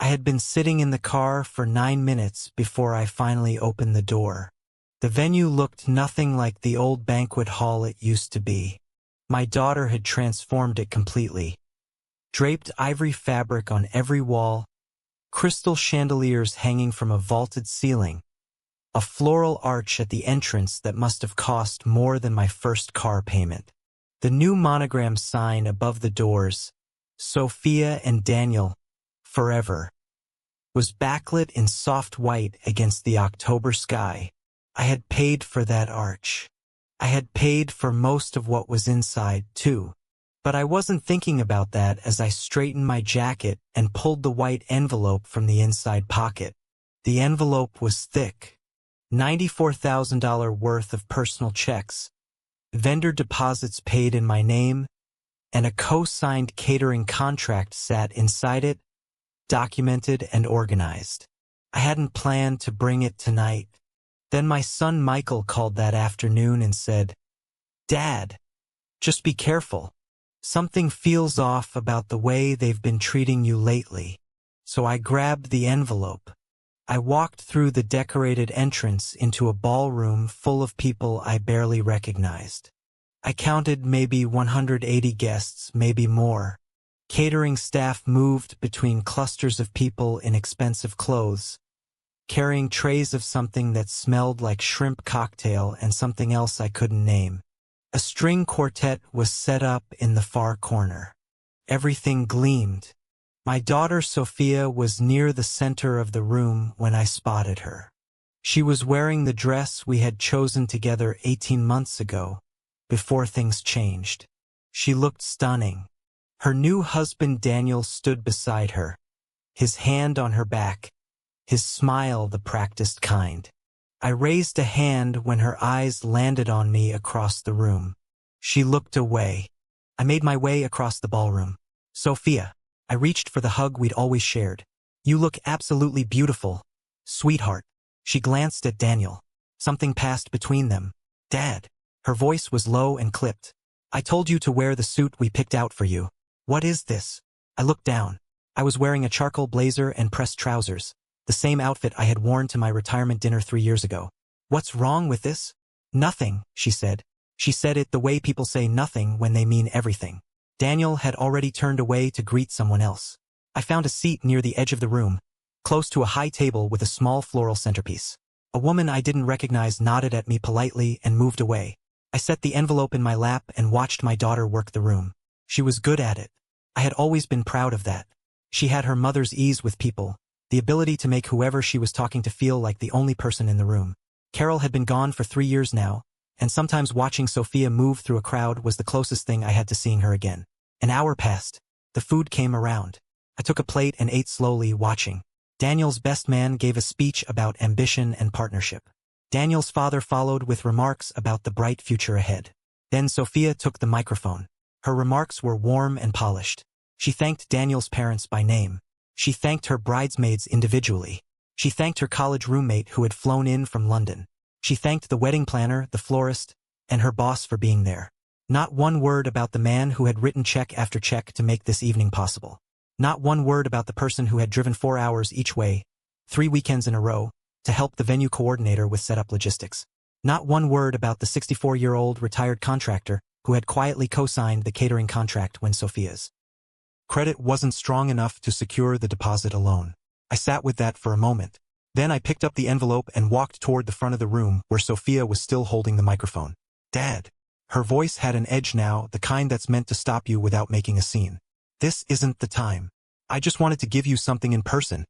I had been sitting in the car for 9 minutes before I finally opened the door. The venue looked nothing like the old banquet hall it used to be. My daughter had transformed it completely. Draped ivory fabric on every wall, crystal chandeliers hanging from a vaulted ceiling, a floral arch at the entrance that must have cost more than my first car payment. The new monogram sign above the doors, Sophia and Daniel, forever, was backlit in soft white against the October sky. I had paid for that arch. I had paid for most of what was inside, too. But I wasn't thinking about that as I straightened my jacket and pulled the white envelope from the inside pocket. The envelope was thick. $94,000 worth of personal checks, vendor deposits paid in my name, and a co-signed catering contract sat inside it, documented and organized. I hadn't planned to bring it tonight. Then my son Michael called that afternoon and said, "Dad, just be careful. Something feels off about the way they've been treating you lately." So I grabbed the envelope. I walked through the decorated entrance into a ballroom full of people I barely recognized. I counted maybe 180 guests, maybe more. Catering staff moved between clusters of people in expensive clothes, carrying trays of something that smelled like shrimp cocktail and something else I couldn't name. A string quartet was set up in the far corner. Everything gleamed. My daughter Sophia was near the center of the room when I spotted her. She was wearing the dress we had chosen together 18 months ago, before things changed. She looked stunning. Her new husband Daniel stood beside her, his hand on her back, his smile the practiced kind. I raised a hand when her eyes landed on me across the room. She looked away. I made my way across the ballroom. "Sophia." I reached for the hug we'd always shared. "You look absolutely beautiful, sweetheart." She glanced at Daniel. Something passed between them. "Dad." Her voice was low and clipped. "I told you to wear the suit we picked out for you." "What is this?" I looked down. I was wearing a charcoal blazer and pressed trousers, the same outfit I had worn to my retirement dinner 3 years ago. "What's wrong with this?" "Nothing," she said. She said it the way people say nothing when they mean everything. Daniel had already turned away to greet someone else. I found a seat near the edge of the room, close to a high table with a small floral centerpiece. A woman I didn't recognize nodded at me politely and moved away. I set the envelope in my lap and watched my daughter work the room. She was good at it. I had always been proud of that. She had her mother's ease with people, the ability to make whoever she was talking to feel like the only person in the room. Carol had been gone for 3 years now, and sometimes watching Sophia move through a crowd was the closest thing I had to seeing her again. An hour passed. The food came around. I took a plate and ate slowly, watching. Daniel's best man gave a speech about ambition and partnership. Daniel's father followed with remarks about the bright future ahead. Then Sophia took the microphone. Her remarks were warm and polished. She thanked Daniel's parents by name. She thanked her bridesmaids individually. She thanked her college roommate who had flown in from London. She thanked the wedding planner, the florist, and her boss for being there. Not one word about the man who had written check after check to make this evening possible. Not one word about the person who had driven 4 hours each way, 3 weekends in a row, to help the venue coordinator with setup logistics. Not one word about the 64-year-old retired contractor who had quietly co-signed the catering contract when Sophia's credit wasn't strong enough to secure the deposit alone. I sat with that for a moment. Then I picked up the envelope and walked toward the front of the room where Sophia was still holding the microphone. "Dad." Her voice had an edge now, the kind that's meant to stop you without making a scene. "This isn't the time. I just wanted to give you something in person,"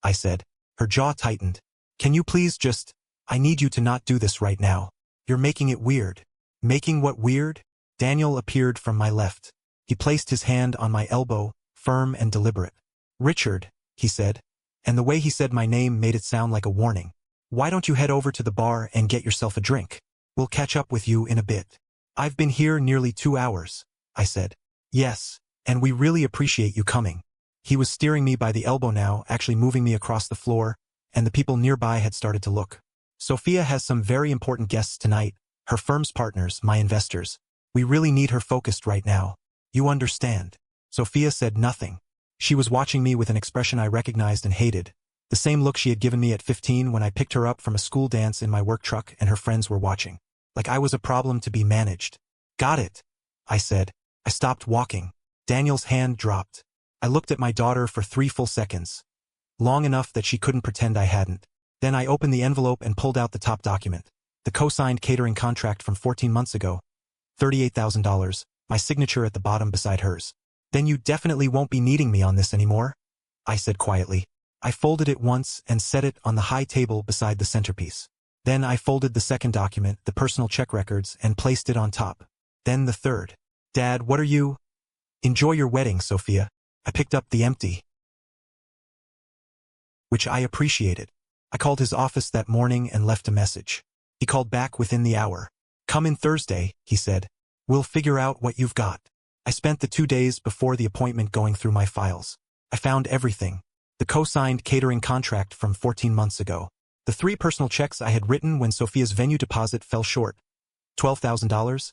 I said. Her jaw tightened. "Can you please just... I need you to not do this right now. You're making it weird." "Making what weird?" Daniel appeared from my left. He placed his hand on my elbow, firm and deliberate. "Richard," he said, and the way he said my name made it sound like a warning. "Why don't you head over to the bar and get yourself a drink? We'll catch up with you in a bit." "I've been here nearly 2 hours," I said. "Yes, and we really appreciate you coming." He was steering me by the elbow now, actually moving me across the floor, and the people nearby had started to look. "Sophia has some very important guests tonight, her firm's partners, my investors. We really need her focused right now. You understand." Sophia said nothing. She was watching me with an expression I recognized and hated, the same look she had given me at 15 when I picked her up from a school dance in my work truck and her friends were watching. Like I was a problem to be managed. Got it, I said. I stopped walking. Daniel's hand dropped. I looked at my daughter for 3 full seconds. Long enough that she couldn't pretend I hadn't. Then I opened the envelope and pulled out the top document. The co-signed catering contract from 14 months ago. $38,000, my signature at the bottom beside hers. Then you definitely won't be needing me on this anymore, I said quietly. I folded it once and set it on the high table beside the centerpiece. Then I folded the second document, the personal check records, and placed it on top. Then the third. Dad, what are you? Enjoy your wedding, Sophia. I picked up the empty, which I appreciated. I called his office that morning and left a message. He called back within the hour. Come in Thursday, he said. We'll figure out what you've got. I spent the 2 days before the appointment going through my files. I found everything. The co-signed catering contract from 14 months ago. The 3 personal checks I had written when Sophia's venue deposit fell short. $12,000,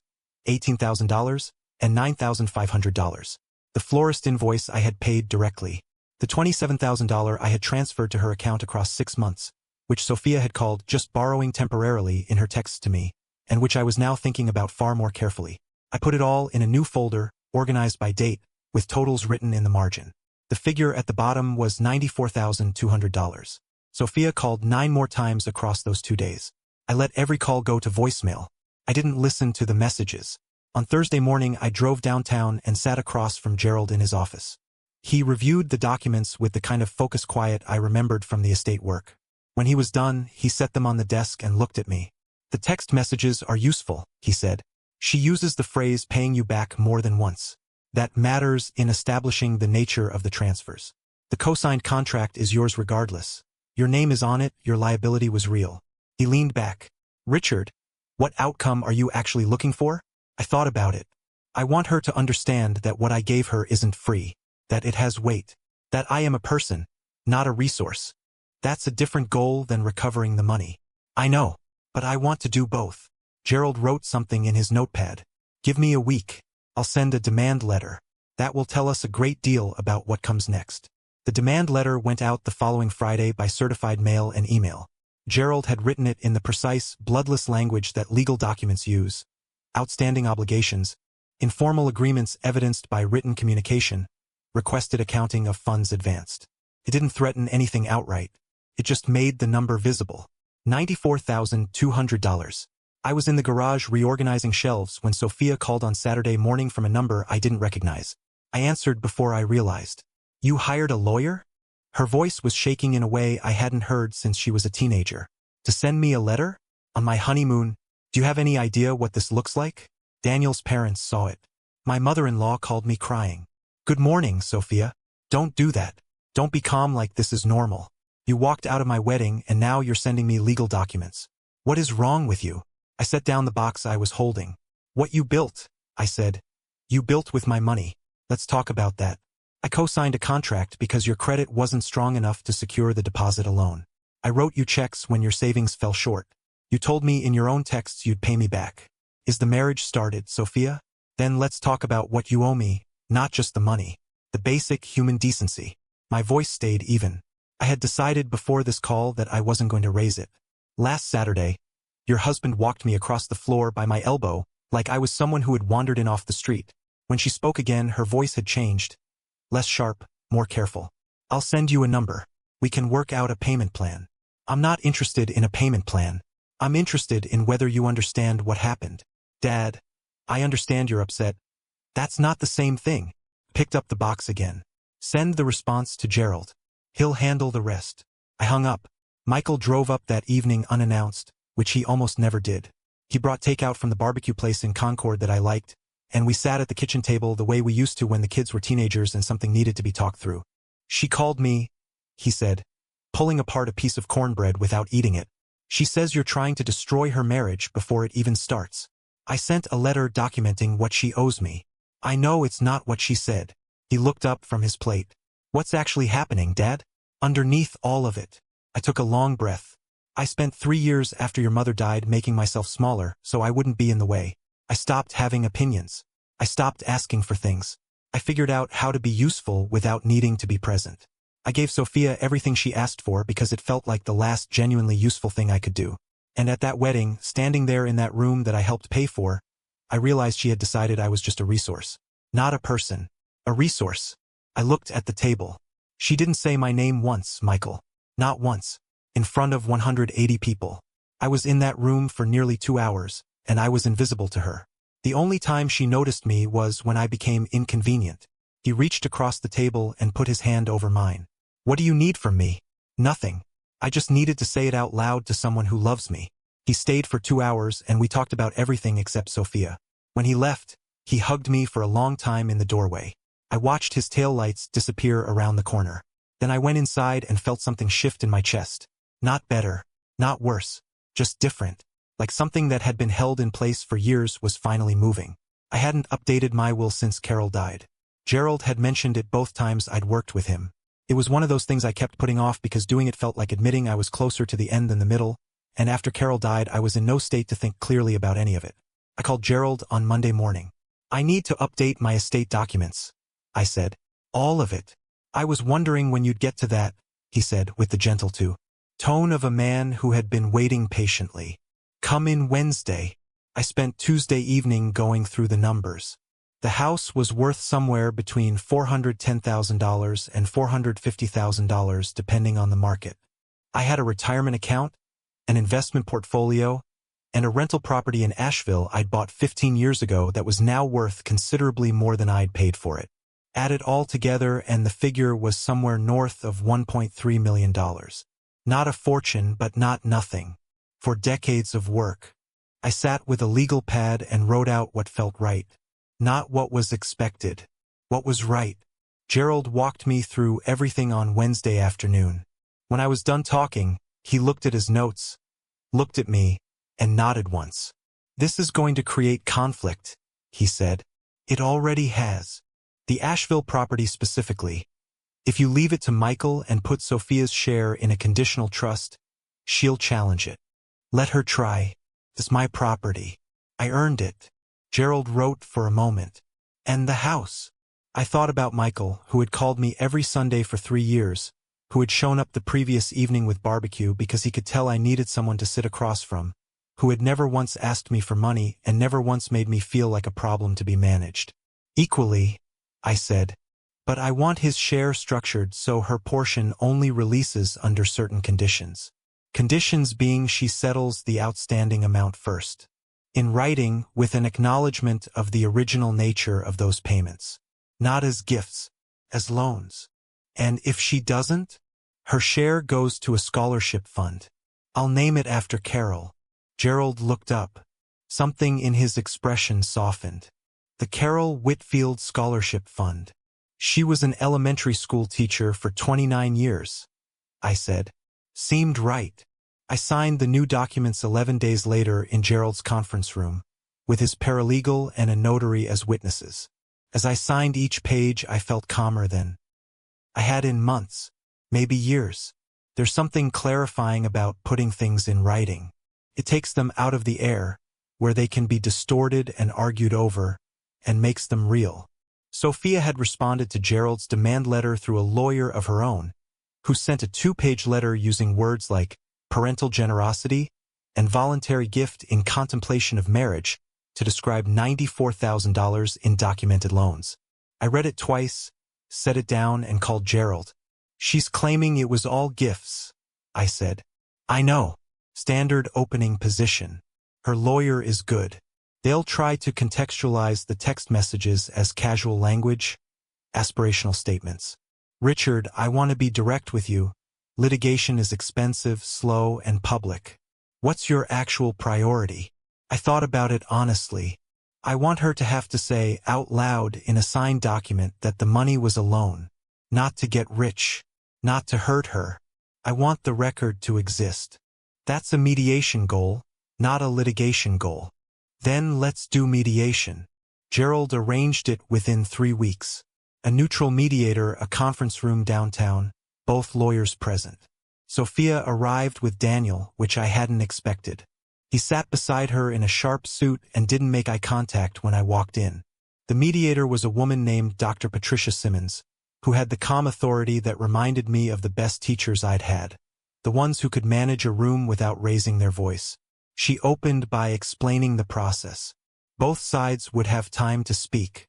$18,000, and $9,500. The florist invoice I had paid directly. The $27,000 I had transferred to her account across 6 months, which Sophia had called just borrowing temporarily in her texts to me, and which I was now thinking about far more carefully. I put it all in a new folder, organized by date, with totals written in the margin. The figure at the bottom was $94,200. Sophia called 9 more times across those 2 days. I let every call go to voicemail. I didn't listen to the messages. On Thursday morning, I drove downtown and sat across from Gerald in his office. He reviewed the documents with the kind of focused quiet I remembered from the estate work. When he was done, he set them on the desk and looked at me. The text messages are useful, he said. She uses the phrase paying you back more than once. That matters in establishing the nature of the transfers. The co-signed contract is yours regardless. Your name is on it, your liability was real. He leaned back. Richard, what outcome are you actually looking for? I thought about it. I want her to understand that what I gave her isn't free, that it has weight, that I am a person, not a resource. That's a different goal than recovering the money. I know, but I want to do both. Gerald wrote something in his notepad. Give me a week. I'll send a demand letter. That will tell us a great deal about what comes next. The demand letter went out the following Friday by certified mail and email. Gerald had written it in the precise, bloodless language that legal documents use. Outstanding obligations, informal agreements evidenced by written communication, requested accounting of funds advanced. It didn't threaten anything outright. It just made the number visible. $94,200. I was in the garage reorganizing shelves when Sophia called on Saturday morning from a number I didn't recognize. I answered before I realized. You hired a lawyer? Her voice was shaking in a way I hadn't heard since she was a teenager. To send me a letter? On my honeymoon? Do you have any idea what this looks like? Daniel's parents saw it. My mother-in-law called me crying. Good morning, Sophia. Don't do that. Don't be calm like this is normal. You walked out of my wedding and now you're sending me legal documents. What is wrong with you? I set down the box I was holding. What you built, I said. You built with my money. Let's talk about that. I co-signed a contract because your credit wasn't strong enough to secure the deposit alone. I wrote you checks when your savings fell short. You told me in your own texts you'd pay me back. Is the marriage started, Sophia? Then let's talk about what you owe me, not just the money. The basic human decency. My voice stayed even. I had decided before this call that I wasn't going to raise it. Last Saturday, your husband walked me across the floor by my elbow like I was someone who had wandered in off the street. When she spoke again, her voice had changed. Less sharp, more careful. I'll send you a number. We can work out a payment plan. I'm not interested in a payment plan. I'm interested in whether you understand what happened. Dad, I understand you're upset. That's not the same thing. Picked up the box again. Send the response to Gerald. He'll handle the rest. I hung up. Michael drove up that evening unannounced, which he almost never did. He brought takeout from the barbecue place in Concord that I liked, and we sat at the kitchen table the way we used to when the kids were teenagers and something needed to be talked through. She called me, he said, pulling apart a piece of cornbread without eating it. She says you're trying to destroy her marriage before it even starts. I sent a letter documenting what she owes me. I know it's not what she said. He looked up from his plate. What's actually happening, Dad? Underneath all of it. I took a long breath. I spent 3 years after your mother died making myself smaller so I wouldn't be in the way. I stopped having opinions. I stopped asking for things. I figured out how to be useful without needing to be present. I gave Sophia everything she asked for because it felt like the last genuinely useful thing I could do. And at that wedding, standing there in that room that I helped pay for, I realized she had decided I was just a resource. Not a person. A resource. I looked at the table. She didn't say my name once, Michael. Not once. In front of 180 people. I was in that room for nearly 2 hours, and I was invisible to her. The only time she noticed me was when I became inconvenient. He reached across the table and put his hand over mine. What do you need from me? Nothing. I just needed to say it out loud to someone who loves me. He stayed for 2 hours and we talked about everything except Sophia. When he left, he hugged me for a long time in the doorway. I watched his taillights disappear around the corner. Then I went inside and felt something shift in my chest. Not better. Not worse. Just different. Like something that had been held in place for years was finally moving. I hadn't updated my will since Carol died. Gerald had mentioned it both times I'd worked with him. It was one of those things I kept putting off because doing it felt like admitting I was closer to the end than the middle, and after Carol died I was in no state to think clearly about any of it. I called Gerald on Monday morning. I need to update my estate documents, I said. All of it. I was wondering when you'd get to that, he said with the gentle tone of a man who had been waiting patiently. Come in Wednesday. I spent Tuesday evening going through the numbers. The house was worth somewhere between $410,000 and $450,000 depending on the market. I had a retirement account, an investment portfolio, and a rental property in Asheville I'd bought 15 years ago that was now worth considerably more than I'd paid for it. Add it all together and the figure was somewhere north of $1.3 million. Not a fortune, but not nothing. For decades of work. I sat with a legal pad and wrote out what felt right. Not what was expected. What was right. Gerald walked me through everything on Wednesday afternoon. When I was done talking, he looked at his notes, looked at me, and nodded once. This is going to create conflict, he said. It already has. The Asheville property specifically. If you leave it to Michael and put Sophia's share in a conditional trust, she'll challenge it. Let her try. It's my property. I earned it. Gerald wrote for a moment. And the house. I thought about Michael, who had called me every Sunday for 3 years, who had shown up the previous evening with barbecue because he could tell I needed someone to sit across from, who had never once asked me for money and never once made me feel like a problem to be managed. Equally, I said, but I want his share structured so her portion only releases under certain conditions. Conditions being she settles the outstanding amount first. In writing, with an acknowledgement of the original nature of those payments. Not as gifts, as loans. And if she doesn't, her share goes to a scholarship fund. I'll name it after Carol. Gerald looked up. Something in his expression softened. The Carol Whitfield Scholarship Fund. She was an elementary school teacher for 29 years, I said. Seemed right. I signed the new documents 11 days later in Gerald's conference room, with his paralegal and a notary as witnesses. As I signed each page, I felt calmer than I had in months, maybe years. There's something clarifying about putting things in writing. It takes them out of the air, where they can be distorted and argued over, and makes them real. Sophia had responded to Gerald's demand letter through a lawyer of her own, who sent a 2-page letter using words like parental generosity and voluntary gift in contemplation of marriage to describe $94,000 in documented loans. I read it twice, set it down, and called Gerald. She's claiming it was all gifts, I said. I know. Standard opening position. Her lawyer is good. They'll try to contextualize the text messages as casual language, aspirational statements. Richard, I want to be direct with you. Litigation is expensive, slow, and public. What's your actual priority? I thought about it honestly. I want her to have to say out loud in a signed document that the money was a loan, not to get rich, not to hurt her. I want the record to exist. That's a mediation goal, not a litigation goal. Then let's do mediation. Gerald arranged it within 3 weeks. A neutral mediator, a conference room downtown, both lawyers present. Sophia arrived with Daniel, which I hadn't expected. He sat beside her in a sharp suit and didn't make eye contact when I walked in. The mediator was a woman named Dr. Patricia Simmons, who had the calm authority that reminded me of the best teachers I'd had, the ones who could manage a room without raising their voice. She opened by explaining the process. Both sides would have time to speak.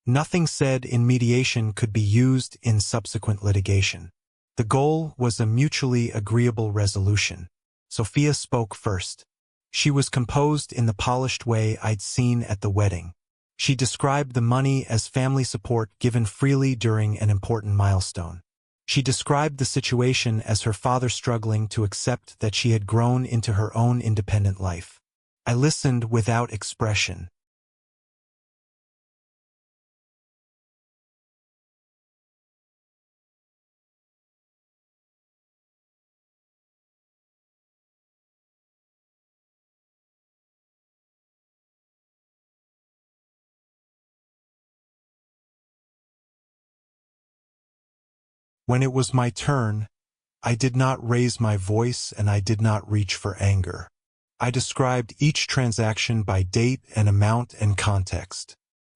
Nothing said in mediation could be used in subsequent litigation. The goal was a mutually agreeable resolution. Sophia spoke first. She was composed in the polished way I'd seen at the wedding. She described the money as family support given freely during an important milestone. She described the situation as her father struggling to accept that she had grown into her own independent life. I listened without expression. When it was my turn, I did not raise my voice and I did not reach for anger. I described each transaction by date and amount and context.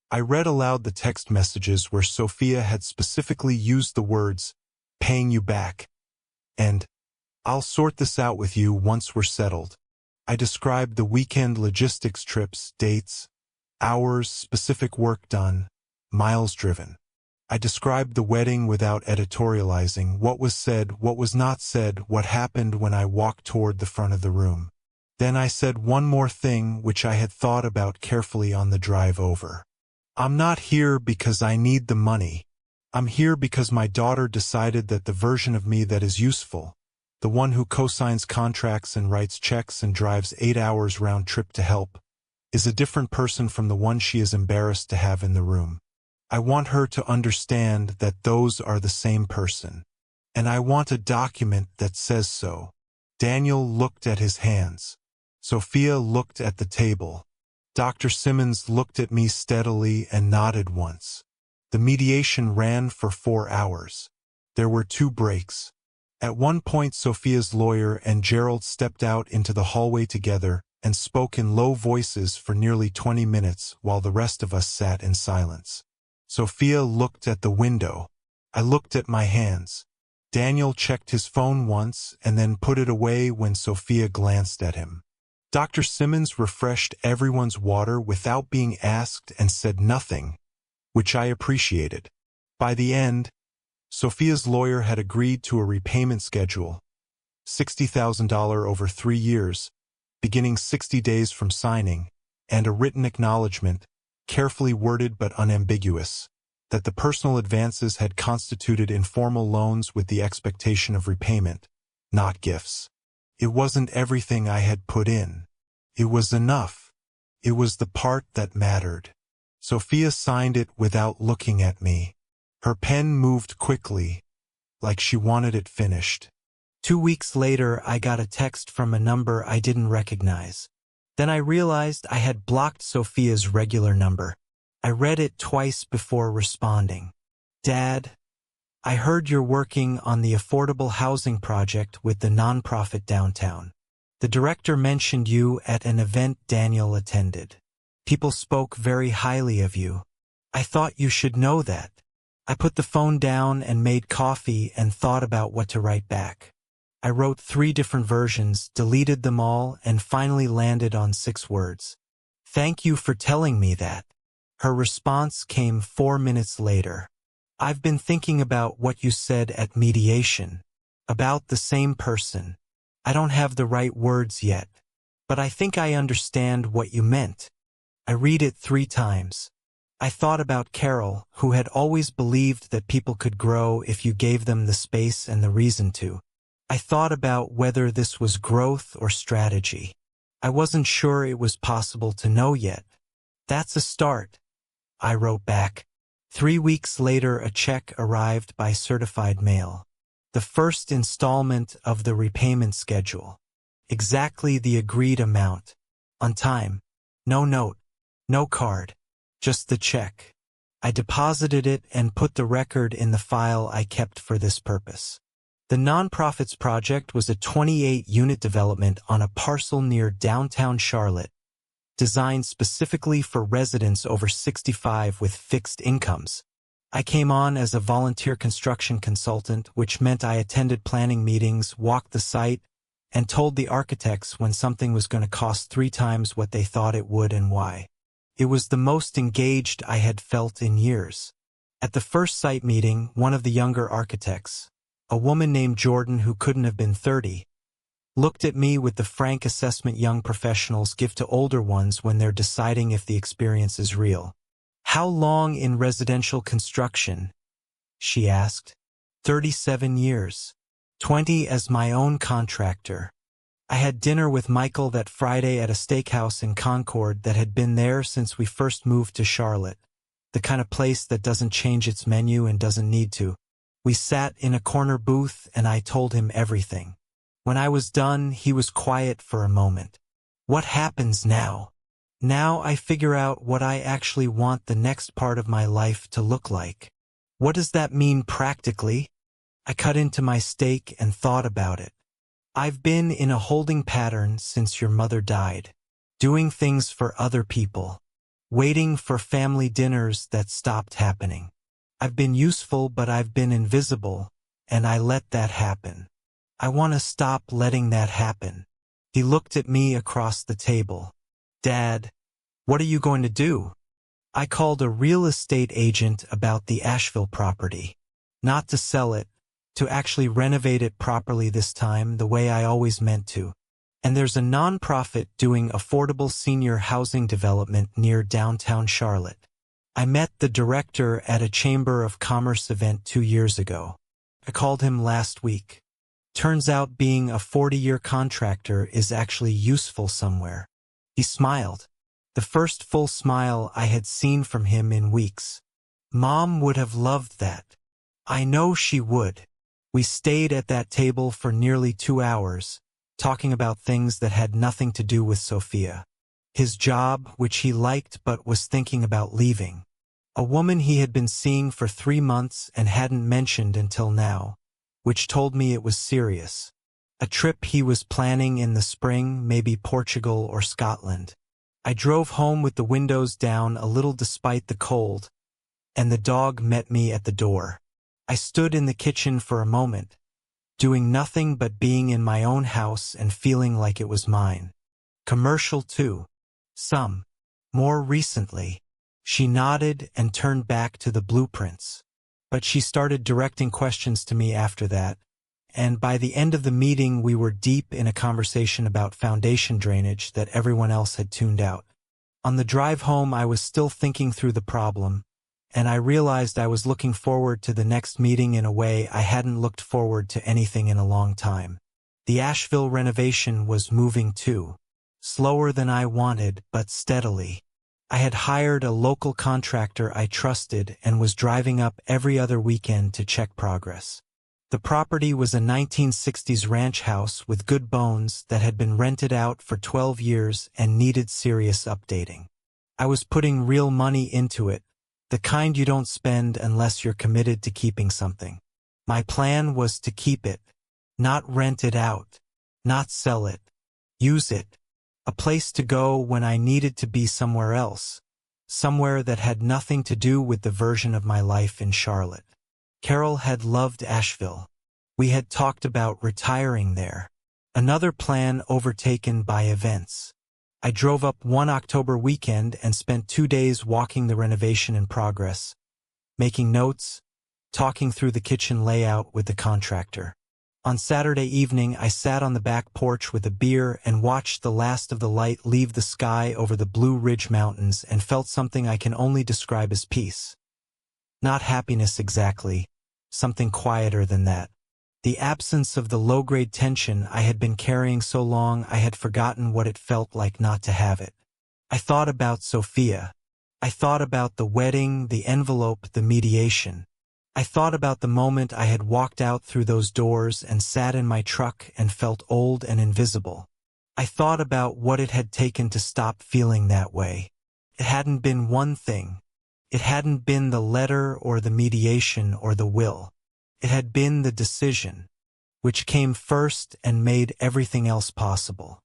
I read aloud the text messages where Sophia had specifically used the words, "paying you back," and "I'll sort this out with you once we're settled." I described the weekend logistics trips, dates, hours, specific work done, miles driven. I described the wedding without editorializing, what was said, what was not said, what happened when I walked toward the front of the room. Then I said one more thing which I had thought about carefully on the drive over. I'm not here because I need the money. I'm here because my daughter decided that the version of me that is useful, the one who co-signs contracts and writes checks and drives 8 hours round trip to help, is a different person from the one she is embarrassed to have in the room. I want her to understand that those are the same person. And I want a document that says so. Daniel looked at his hands. Sophia looked at the table. Dr. Simmons looked at me steadily and nodded once. The mediation ran for 4 hours. There were 2 breaks. At one point, Sophia's lawyer and Gerald stepped out into the hallway together and spoke in low voices for nearly 20 minutes while the rest of us sat in silence. Sophia looked at the window. I looked at my hands. Daniel checked his phone once and then put it away when Sophia glanced at him. Dr. Simmons refreshed everyone's water without being asked and said nothing, which I appreciated. By the end, Sophia's lawyer had agreed to a repayment schedule, $60,000 over 3 years, beginning 60 days from signing, and a written acknowledgement, carefully worded but unambiguous, that the personal advances had constituted informal loans with the expectation of repayment, not gifts. It wasn't everything I had put in. It was enough. It was the part that mattered. Sophia signed it without looking at me. Her pen moved quickly, like she wanted it finished. 2 weeks later, I got a text from a number I didn't recognize. Then I realized I had blocked Sophia's regular number. I read it twice before responding. Dad, I heard you're working on the affordable housing project with the nonprofit downtown. The director mentioned you at an event Daniel attended. People spoke very highly of you. I thought you should know that. I put the phone down and made coffee and thought about what to write back. I wrote 3 different versions, deleted them all, and finally landed on 6 words. Thank you for telling me that. Her response came 4 minutes later. I've been thinking about what you said at mediation. About the same person. I don't have the right words yet, but I think I understand what you meant. I read it 3 times. I thought about Carol, who had always believed that people could grow if you gave them the space and the reason to. I thought about whether this was growth or strategy. I wasn't sure it was possible to know yet. That's a start, I wrote back. 3 weeks later, a check arrived by certified mail. The first installment of the repayment schedule. Exactly the agreed amount. On time. No note. No card. Just the check. I deposited it and put the record in the file I kept for this purpose. The Nonprofits project was a 28-unit development on a parcel near downtown Charlotte. designed specifically for residents over 65 with fixed incomes. I came on as a volunteer construction consultant, which meant I attended planning meetings, walked the site, and told the architects when something was going to cost 3 times what they thought it would and why. It was the most engaged I had felt in years. At the first site meeting, one of the younger architects, a woman named Jordan who couldn't have been 30, looked at me with the frank assessment young professionals give to older ones when they're deciding if the experience is real. "How long in residential construction?" she asked. 37 years. 20 as my own contractor. I had dinner with Michael that Friday at a steakhouse in Concord that had been there since we first moved to Charlotte, the kind of place that doesn't change its menu and doesn't need to. We sat in a corner booth and I told him everything. When I was done, he was quiet for a moment. "What happens now?" "Now I figure out what I actually want the next part of my life to look like." "What does that mean practically?" I cut into my steak and thought about it. "I've been in a holding pattern since your mother died, doing things for other people, waiting for family dinners that stopped happening. I've been useful, but I've been invisible, and I let that happen. I want to stop letting that happen." He looked at me across the table. "Dad, what are you going to do?" I called a real estate agent about the Asheville property. Not to sell it, to actually renovate it properly this time, the way I always meant to. And there's a nonprofit doing affordable senior housing development near downtown Charlotte. I met the director at a Chamber of Commerce event 2 years ago. I called him last week. Turns out being a 40-year contractor is actually useful somewhere. He smiled. The first full smile I had seen from him in weeks. "Mom would have loved that." I know she would. We stayed at that table for nearly 2 hours, talking about things that had nothing to do with Sophia. His job, which he liked but was thinking about leaving. A woman he had been seeing for 3 months and hadn't mentioned until now, which told me it was serious. A trip he was planning in the spring, maybe Portugal or Scotland. I drove home with the windows down a little despite the cold, and the dog met me at the door. I stood in the kitchen for a moment, doing nothing but being in my own house and feeling like it was mine. Commercial too. Some. More recently. She nodded and turned back to the blueprints. But she started directing questions to me after that, and by the end of the meeting we were deep in a conversation about foundation drainage that everyone else had tuned out. On the drive home I was still thinking through the problem, and I realized I was looking forward to the next meeting in a way I hadn't looked forward to anything in a long time. The Asheville renovation was moving too. Slower than I wanted, but steadily. I had hired a local contractor I trusted and was driving up every other weekend to check progress. The property was a 1960s ranch house with good bones that had been rented out for 12 years and needed serious updating. I was putting real money into it, the kind you don't spend unless you're committed to keeping something. My plan was to keep it, not rent it out, not sell it, use it. A place to go when I needed to be somewhere else, somewhere that had nothing to do with the version of my life in Charlotte. Carol had loved Asheville. We had talked about retiring there. Another plan overtaken by events. I drove up one October weekend and spent 2 days walking the renovation in progress, making notes, talking through the kitchen layout with the contractor. On Saturday evening, I sat on the back porch with a beer and watched the last of the light leave the sky over the Blue Ridge Mountains and felt something I can only describe as peace. Not happiness exactly, something quieter than that. The absence of the low-grade tension I had been carrying so long I had forgotten what it felt like not to have it. I thought about Sophia. I thought about the wedding, the envelope, the mediation. I thought about the moment I had walked out through those doors and sat in my truck and felt old and invisible. I thought about what it had taken to stop feeling that way. It hadn't been one thing. It hadn't been the letter or the mediation or the will. It had been the decision, which came first and made everything else possible.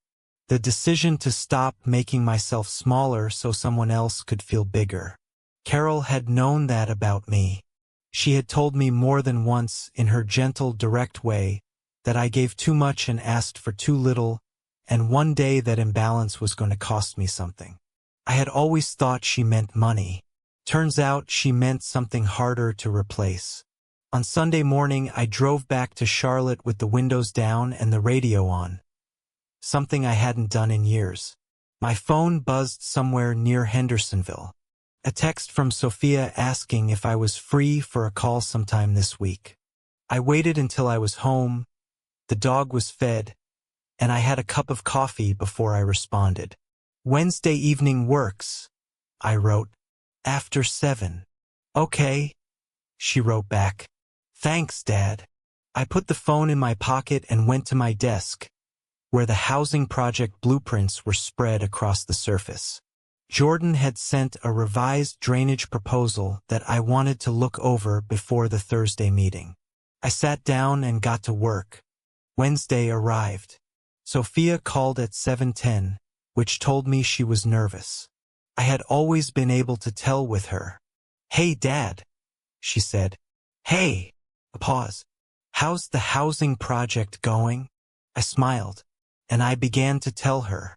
The decision to stop making myself smaller so someone else could feel bigger. Carol had known that about me. She had told me more than once in her gentle, direct way that I gave too much and asked for too little, and one day that imbalance was going to cost me something. I had always thought she meant money. Turns out she meant something harder to replace. On Sunday morning, I drove back to Charlotte with the windows down and the radio on. Something I hadn't done in years. My phone buzzed somewhere near Hendersonville. A text from Sophia asking if I was free for a call sometime this week. I waited until I was home, the dog was fed, and I had a cup of coffee before I responded. Wednesday evening works, I wrote. After 7. Okay, she wrote back. Thanks, Dad. I put the phone in my pocket and went to my desk, where the housing project blueprints were spread across the surface. Jordan had sent a revised drainage proposal that I wanted to look over before the Thursday meeting. I sat down and got to work. Wednesday arrived. Sophia called at 7:10, which told me she was nervous. I had always been able to tell with her. Hey, Dad, she said. Hey, a pause. How's the housing project going? I smiled, and I began to tell her.